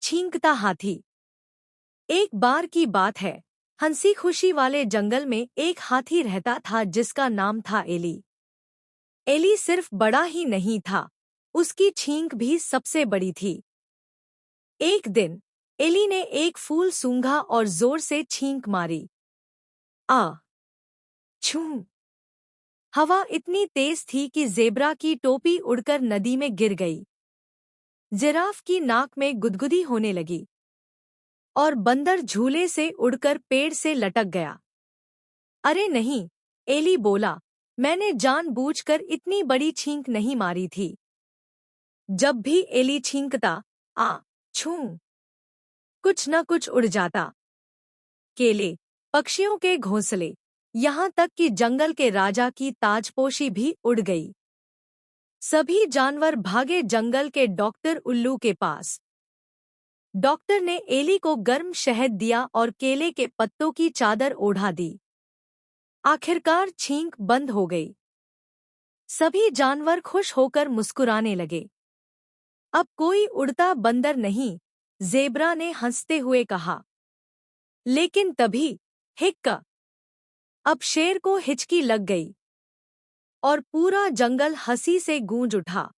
छींकता हाथी। एक बार की बात है, हंसी खुशी वाले जंगल में एक हाथी रहता था जिसका नाम था एली। एली सिर्फ बड़ा ही नहीं था, उसकी छींक भी सबसे बड़ी थी। एक दिन एली ने एक फूल सूंघा और जोर से छींक मारी। आ छू। हवा इतनी तेज थी कि जेब्रा की टोपी उड़कर नदी में गिर गई। जिराफ की नाक में गुदगुदी होने लगी और बंदर झूले से उड़कर पेड़ से लटक गया। अरे नहीं, एली बोला, मैंने जानबूझकर इतनी बड़ी छींक नहीं मारी थी। जब भी एली छींकता, आ छू, कुछ न कुछ उड़ जाता। केले, पक्षियों के घोंसले, यहाँ तक कि जंगल के राजा की ताजपोशी भी उड़ गई। सभी जानवर भागे जंगल के डॉक्टर उल्लू के पास। डॉक्टर ने एली को गर्म शहद दिया और केले के पत्तों की चादर ओढ़ा दी। आखिरकार छींक बंद हो गई। सभी जानवर खुश होकर मुस्कुराने लगे। अब कोई उड़ता बंदर नहीं, ज़ेब्रा ने हंसते हुए कहा। लेकिन तभी हिक्का, अब शेर को हिचकी लग गई और पूरा जंगल हंसी से गूंज उठा।